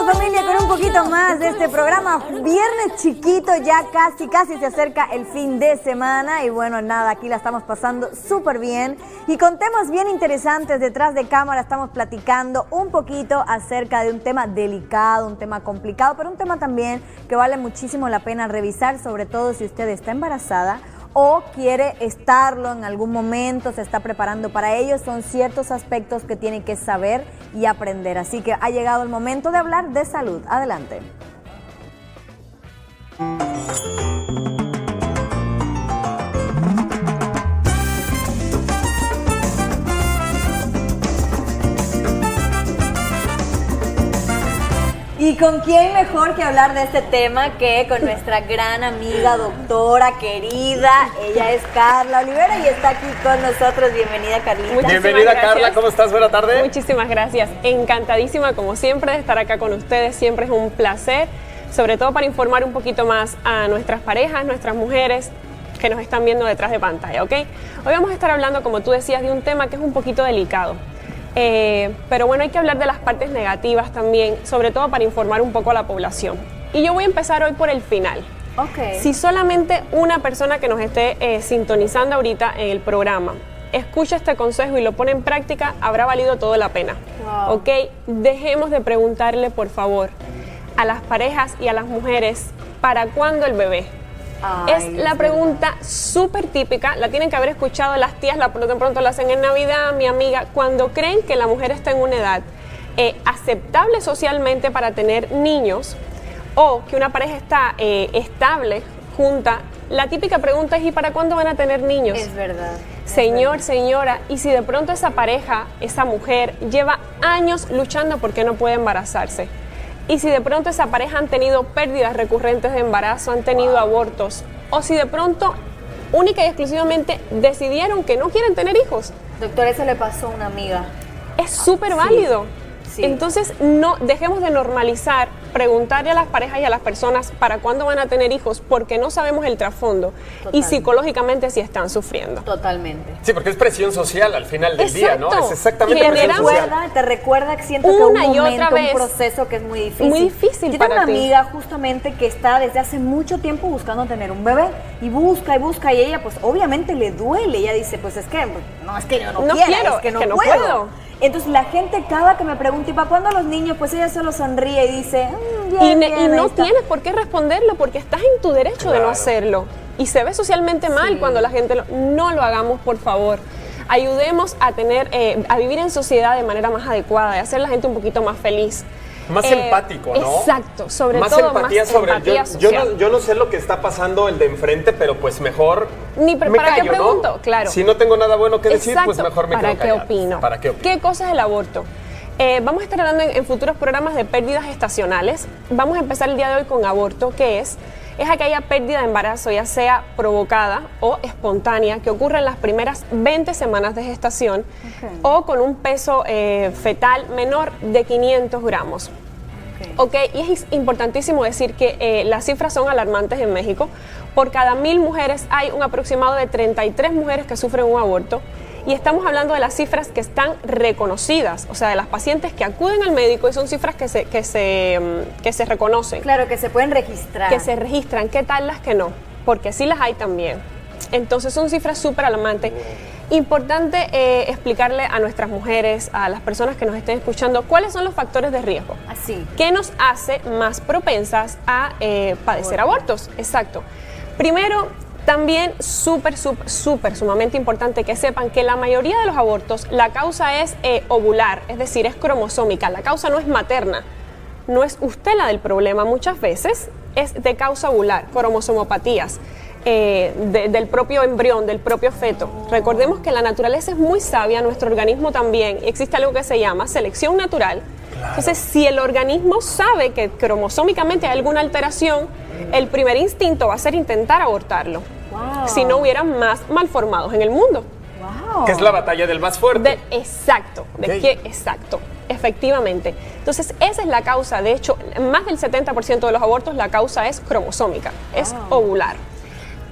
familia, con un poquito más de este programa. Viernes chiquito, ya casi se acerca el fin de semana. Y bueno, nada, aquí la estamos pasando súper bien. Y con temas bien interesantes detrás de cámara estamos platicando un poquito acerca de un tema delicado, un tema complicado, pero un tema también que vale muchísimo la pena revisar, sobre todo si usted está embarazada o quiere estarlo en algún momento, se está preparando para ello. Son ciertos aspectos que tiene que saber y aprender. Así que ha llegado el momento de hablar de salud. Adelante. ¿Y con quién mejor que hablar de este tema que con nuestra gran amiga, doctora, querida? Ella es Carla Olivera y está aquí con nosotros. Bienvenida, Carlita. Bienvenida, Carla. ¿Cómo estás? Buena tarde. Muchísimas gracias. Encantadísima, como siempre, de estar acá con ustedes. Siempre es un placer, sobre todo para informar un poquito más a nuestras parejas, nuestras mujeres que nos están viendo detrás de pantalla, ¿ok? Hoy vamos a estar hablando, como tú decías, de un tema que es un poquito delicado. Pero bueno, hay que hablar de las partes negativas también, sobre todo para informar un poco a la población. Y yo voy a empezar hoy por el final. Okay. Si solamente una persona que nos esté sintonizando ahorita en el programa escucha este consejo y lo pone en práctica, habrá valido toda la pena. Wow. ¿Ok? Dejemos de preguntarle, por favor, a las parejas y a las mujeres, ¿para cuándo el bebé? Es la pregunta súper típica, la tienen que haber escuchado las tías, de pronto la hacen en Navidad, mi amiga, cuando creen que la mujer está en una edad aceptable socialmente para tener niños, o que una pareja está estable, junta. La típica pregunta es: ¿y para cuándo van a tener niños? Es verdad. Señor, señora, y si de pronto esa pareja, esa mujer, lleva años luchando porque no puede embarazarse. Y si de pronto esa pareja han tenido pérdidas recurrentes de embarazo, han tenido abortos, o si de pronto única y exclusivamente decidieron que no quieren tener hijos. Doctor, eso le pasó a una amiga. Es súper válido. Sí. Entonces, no dejemos de normalizar, preguntarle a las parejas y a las personas para cuándo van a tener hijos, porque no sabemos el trasfondo. Totalmente. Y psicológicamente si están sufriendo. Totalmente. Sí, porque es presión social al final del día, ¿no? Es exactamente Generamos, presión social. Te recuerda que siento que una un y momento, otra vez, un proceso que es muy difícil. Muy difícil Yo para tengo una ti. amiga justamente que está desde hace mucho tiempo buscando tener un bebé y busca y ella pues obviamente le duele. Ella dice, pues es que no quiero, es que no puedo. Entonces la gente cada que me pregunta, ¿y para cuándo los niños? Pues ella solo sonríe y dice, bien, y no tienes por qué responderlo, porque estás en tu derecho de no hacerlo. Y se ve socialmente mal cuando la gente no lo hagamos, por favor. Ayudemos a a vivir en sociedad de manera más adecuada, y hacer a la gente un poquito más feliz. Más empático, ¿no? Exacto, sobre más todo empatía más sobre empatía social. yo no sé lo que está pasando el de enfrente, pero pues mejor Ni me ¿para callo, qué pregunto? ¿no? Claro. Si no tengo nada bueno que decir, Exacto. pues mejor me quedo ¿Para qué callado. opino? ¿Para qué opino? ¿Qué cosa es el aborto? Vamos a estar hablando en futuros programas de pérdidas gestacionales. Vamos a empezar el día de hoy con aborto, que es aquella pérdida de embarazo, ya sea provocada o espontánea, que ocurre en las primeras 20 semanas de gestación, o con un peso fetal menor de 500 gramos. Okay, y es importantísimo decir que las cifras son alarmantes en México. Por cada 1000 mujeres hay un aproximado de 33 mujeres que sufren un aborto. Y estamos hablando de las cifras que están reconocidas, o sea, de las pacientes que acuden al médico, y son cifras que se reconocen. Claro, que se pueden registrar. Que se registran. ¿Qué tal las que no? Porque sí las hay también. Entonces son cifras súper alarmantes. Importante explicarle a nuestras mujeres, a las personas que nos estén escuchando, cuáles son los factores de riesgo. Así. ¿Qué nos hace más propensas a padecer abortos? Exacto. Primero, también sumamente importante que sepan que la mayoría de los abortos, la causa es ovular, es decir, es cromosómica. La causa no es materna. No es usted la del problema, muchas veces es de causa ovular, cromosomopatías. Del propio embrión, del propio feto. Recordemos que la naturaleza es muy sabia, nuestro organismo también. Existe algo que se llama selección natural. Claro. Entonces, si el organismo sabe que cromosómicamente hay alguna alteración, el primer instinto va a ser intentar abortarlo. Wow. Si no hubieran más malformados en el mundo. Wow. Que es la batalla del más fuerte. Exacto, efectivamente. Entonces, esa es la causa. De hecho, más del 70% de los abortos, la causa es cromosómica, es ovular.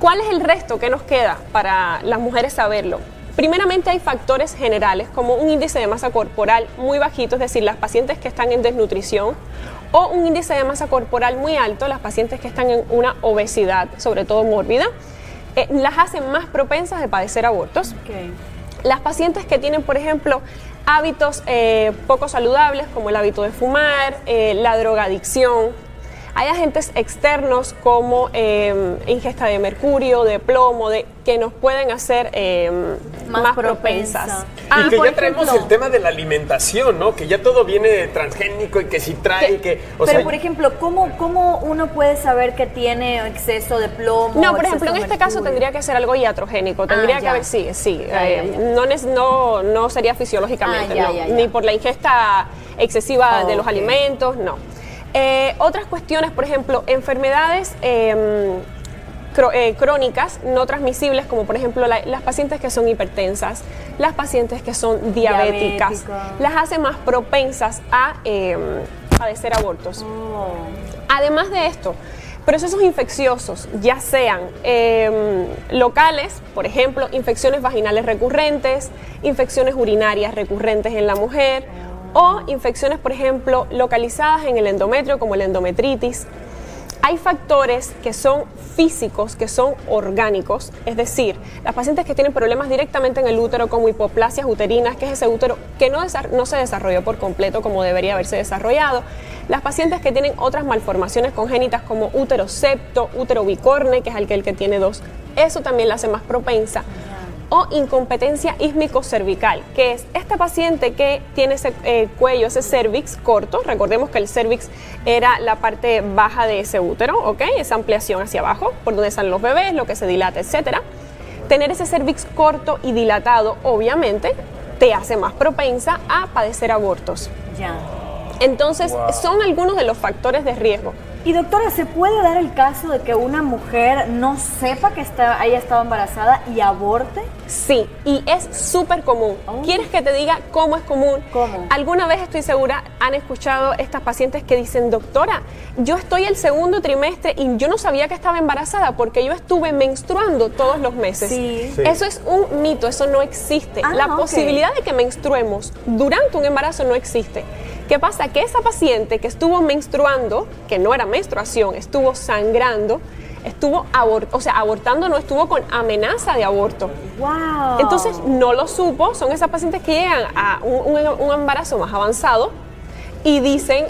¿Cuál es el resto que nos queda para las mujeres saberlo? Primeramente, hay factores generales como un índice de masa corporal muy bajito, es decir, las pacientes que están en desnutrición, o un índice de masa corporal muy alto, las pacientes que están en una obesidad, sobre todo mórbida, las hacen más propensas de padecer abortos. Okay. Las pacientes que tienen, por ejemplo, hábitos poco saludables, como el hábito de fumar, la drogadicción. Hay agentes externos como ingesta de mercurio, de plomo, que nos pueden hacer más propensas. Y que por ya traemos ejemplo, el tema de la alimentación, ¿no? Que ya todo viene transgénico y que si trae, pero por ejemplo, ¿cómo uno puede saber que tiene exceso de plomo? No, por ejemplo, en este caso tendría que ser algo iatrogénico, tendría que haber, sí. No sería fisiológicamente, ni por la ingesta excesiva de los alimentos, no. Otras cuestiones, por ejemplo, enfermedades crónicas no transmisibles, como por ejemplo las pacientes que son hipertensas, las pacientes que son diabéticas, las hace más propensas a padecer abortos. Además de esto, procesos infecciosos, ya sean locales, por ejemplo, infecciones vaginales recurrentes, infecciones urinarias recurrentes en la mujer, o infecciones, por ejemplo, localizadas en el endometrio, como la endometritis. Hay factores que son físicos, que son orgánicos, es decir, las pacientes que tienen problemas directamente en el útero, como hipoplasias uterinas, que es ese útero que no se desarrolló por completo como debería haberse desarrollado. Las pacientes que tienen otras malformaciones congénitas como útero septo, útero bicorne, que es aquel que tiene 2, eso también la hace más propensa. O incompetencia ísmico-cervical, que es esta paciente que tiene ese cuello, ese cervix corto. Recordemos que el cervix era la parte baja de ese útero, ¿ok? Esa ampliación hacia abajo, por donde están los bebés, lo que se dilata, etcétera. Tener ese cervix corto y dilatado, obviamente, te hace más propensa a padecer abortos. Ya. Entonces, son algunos de los factores de riesgo. Y doctora, ¿se puede dar el caso de que una mujer no sepa que haya estado embarazada y aborte? Sí, y es súper común. ¿Quieres que te diga cómo es común? ¿Cómo? Alguna vez, estoy segura, han escuchado estas pacientes que dicen, doctora, yo estoy el segundo trimestre y yo no sabía que estaba embarazada porque yo estuve menstruando todos los meses. Sí. Eso es un mito, eso no existe. La posibilidad de que menstruemos durante un embarazo no existe. ¿Qué pasa? Que esa paciente que estuvo menstruando, que no era menstruación, estuvo sangrando, estuvo abortando, no estuvo con amenaza de aborto. Wow. Entonces no lo supo, son esas pacientes que llegan a un embarazo más avanzado y dicen,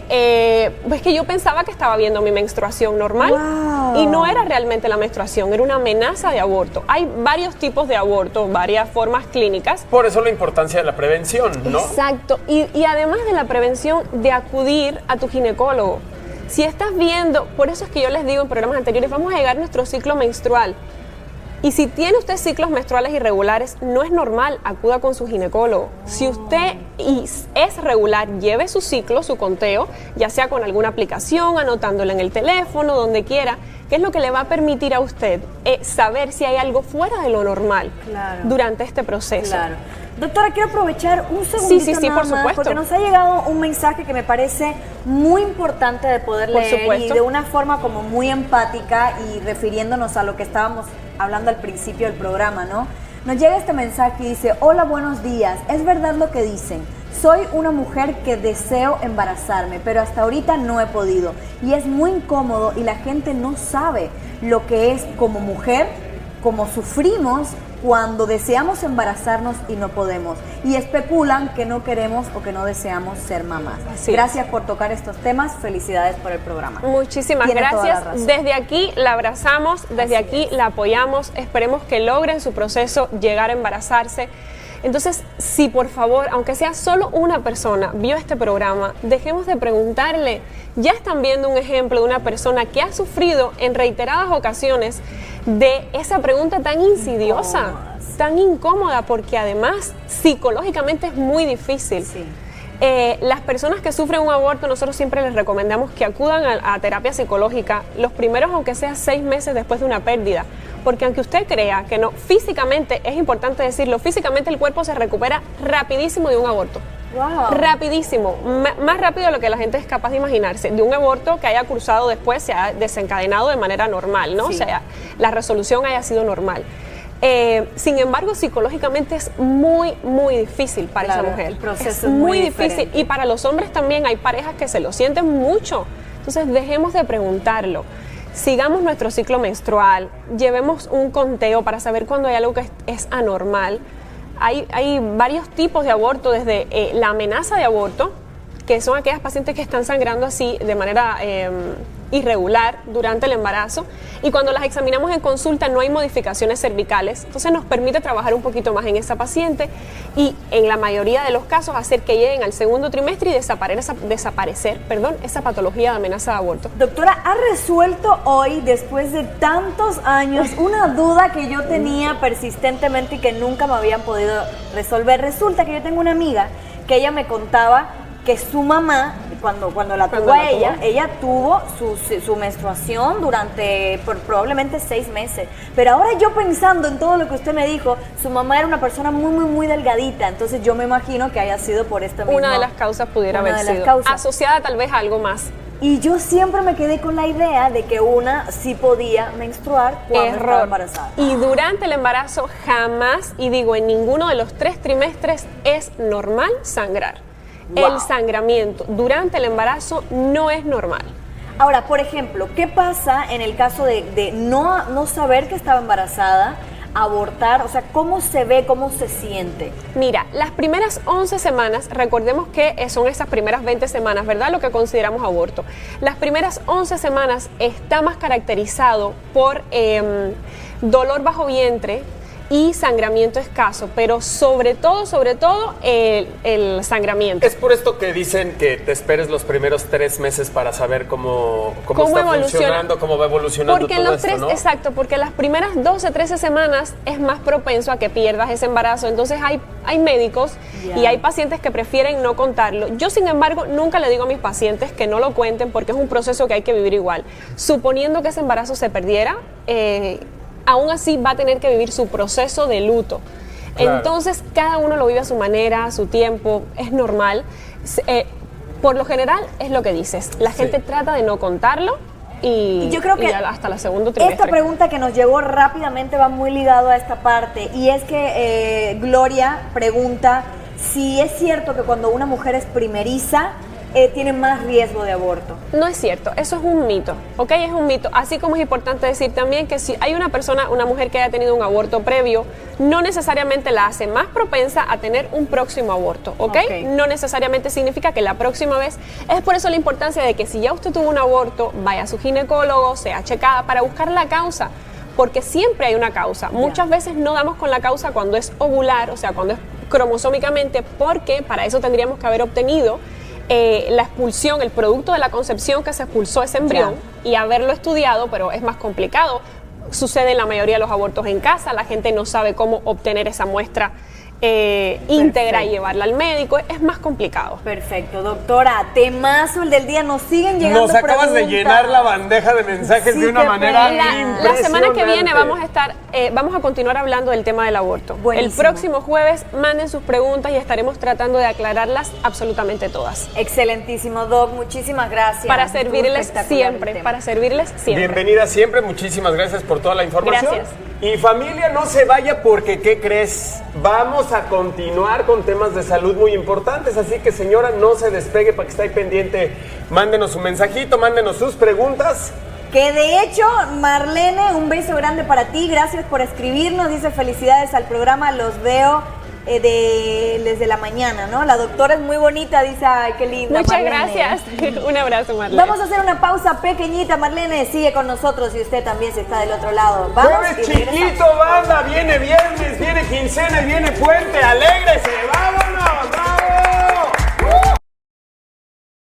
pues que yo pensaba que estaba viendo mi menstruación normal. Wow. Y no era realmente la menstruación, era una amenaza de aborto. Hay varios tipos de aborto, varias formas clínicas. Por eso la importancia de la prevención, ¿no? Exacto, y además de la prevención, de acudir a tu ginecólogo. Si estás viendo, por eso es que yo les digo en programas anteriores, vamos a llegar a nuestro ciclo menstrual. Y si tiene usted ciclos menstruales irregulares, no es normal, acuda con su ginecólogo. Si usted es regular, lleve su ciclo, su conteo, ya sea con alguna aplicación, anotándolo en el teléfono, donde quiera, que es lo que le va a permitir a usted saber si hay algo fuera de lo normal durante este proceso. Claro. Doctora, quiero aprovechar un segundito sí, por supuesto. porque nos ha llegado un mensaje que me parece muy importante de poder leer y de una forma como muy empática y refiriéndonos a lo que estábamos hablando al principio del programa, ¿no? Nos llega este mensaje y dice, hola, buenos días, es verdad lo que dicen, soy una mujer que deseo embarazarme, pero hasta ahorita no he podido y es muy incómodo y la gente no sabe lo que es como mujer, cómo sufrimos cuando deseamos embarazarnos y no podemos. Y especulan que no queremos o que no deseamos ser mamás. Gracias por tocar estos temas. Felicidades por el programa. Muchísimas gracias. Desde aquí la abrazamos, desde aquí la apoyamos. Esperemos que logren su proceso, llegar a embarazarse. Entonces, si por favor, aunque sea solo una persona vio este programa, dejemos de preguntarle. Ya están viendo un ejemplo de una persona que ha sufrido en reiteradas ocasiones de esa pregunta tan insidiosa, tan incómoda, porque además psicológicamente es muy difícil. Sí. Las personas que sufren un aborto, nosotros siempre les recomendamos que acudan a terapia psicológica los primeros, aunque sea 6 meses después de una pérdida, porque aunque usted crea que no, físicamente, es importante decirlo, físicamente el cuerpo se recupera rapidísimo de un aborto. Wow. Rapidísimo, más rápido de lo que la gente es capaz de imaginarse, de un aborto que haya cursado después, se ha desencadenado de manera normal, ¿no? Sí. O sea, la resolución haya sido normal. Sin embargo, psicológicamente es muy, muy difícil para esa mujer. El proceso es muy difícil. diferente. Y para los hombres también hay parejas que se lo sienten mucho. Entonces, dejemos de preguntarlo. Sigamos nuestro ciclo menstrual, llevemos un conteo para saber cuando hay algo que es anormal. Hay varios tipos de aborto, desde la amenaza de aborto, que son aquellas pacientes que están sangrando así de manera irregular durante el embarazo, y cuando las examinamos en consulta no hay modificaciones cervicales, entonces nos permite trabajar un poquito más en esa paciente y en la mayoría de los casos hacer que lleguen al segundo trimestre y desaparecer esa patología de amenaza de aborto. Doctora, ¿ha resuelto hoy, después de tantos años, una duda que yo tenía persistentemente y que nunca me habían podido resolver? Resulta que yo tengo una amiga que ella me contaba que su mamá, cuando la tuvo a ella tuvo su menstruación durante probablemente 6 meses. Pero ahora yo pensando en todo lo que usted me dijo, su mamá era una persona muy, muy, muy delgadita. Entonces yo me imagino que haya sido por esta misma... Una de las causas pudiera haber sido asociada tal vez a algo más. Y yo siempre me quedé con la idea de que una sí podía menstruar cuando estaba embarazada. Y durante el embarazo jamás, y digo en ninguno de los 3 trimestres, es normal sangrar. Wow. El sangramiento durante el embarazo no es normal. Ahora, por ejemplo, ¿qué pasa en el caso de no saber que estaba embarazada, abortar? O sea, ¿cómo se ve, cómo se siente? Mira, las primeras 11 semanas, recordemos que son esas primeras 20 semanas, ¿verdad? Lo que consideramos aborto. Las primeras 11 semanas está más caracterizado por dolor bajo vientre y sangramiento escaso, pero sobre todo el sangramiento. Es por esto que dicen que te esperes los primeros 3 meses para saber cómo está funcionando, cómo va evolucionando porque todo en los esto, ¿no? Exacto, porque las primeras 12, 13 semanas es más propenso a que pierdas ese embarazo. Entonces hay médicos y hay pacientes que prefieren no contarlo. Yo, sin embargo, nunca le digo a mis pacientes que no lo cuenten porque es un proceso que hay que vivir igual. Suponiendo que ese embarazo se perdiera, aún así va a tener que vivir su proceso de luto. Claro. Entonces, cada uno lo vive a su manera, a su tiempo, es normal. Por lo general, es lo que dices. La gente trata de no contarlo y yo creo que hasta la segunda trimestre. Esta pregunta que nos llegó rápidamente va muy ligado a esta parte, y es que Gloria pregunta si es cierto que cuando una mujer es primeriza, tiene más riesgo de aborto. No es cierto, eso es un mito, ¿ok? Es un mito. Así como es importante decir también que si hay una mujer que haya tenido un aborto previo, no necesariamente la hace más propensa a tener un próximo aborto, ¿ok? No necesariamente significa que la próxima vez. Es por eso la importancia de que si ya usted tuvo un aborto, vaya a su ginecólogo, sea checada para buscar la causa, porque siempre hay una causa. Muchas veces no damos con la causa cuando es ovular, o sea, cuando es cromosómicamente, porque para eso tendríamos que haber obtenido la expulsión, el producto de la concepción que se expulsó ese embrión y haberlo estudiado, pero es más complicado. Sucede en la mayoría de los abortos en casa, la gente no sabe cómo obtener esa muestra íntegra y llevarla al médico, es más complicado. Perfecto, doctora, temazo el del día, nos siguen llegando Nos acabas de llenar la bandeja de mensajes de una manera impresionante. La semana que viene vamos a continuar hablando del tema del aborto. Buenísimo. El próximo jueves manden sus preguntas y estaremos tratando de aclararlas absolutamente todas. Excelentísimo, Doc, muchísimas gracias. Para servirles siempre, Bienvenida siempre, muchísimas gracias por toda la información. Gracias. Y familia, no se vaya porque, ¿qué crees? Vamos a continuar con temas de salud muy importantes, así que señora, no se despegue para que esté ahí pendiente. Mándenos un mensajito, mándenos sus preguntas. Que de hecho, Marlene, un beso grande para ti, gracias por escribirnos, dice felicidades al programa, los veo desde la mañana, ¿no? La doctora es muy bonita, dice, ay, qué linda. Muchas Marlene. gracias, un abrazo, Marlene. Vamos a hacer una pausa pequeñita, Marlene, sigue con nosotros y usted también se está del otro lado. Vamos. Jueves chiquito, banda, viene viernes, viene quincena y viene puente, alégrese, vamos.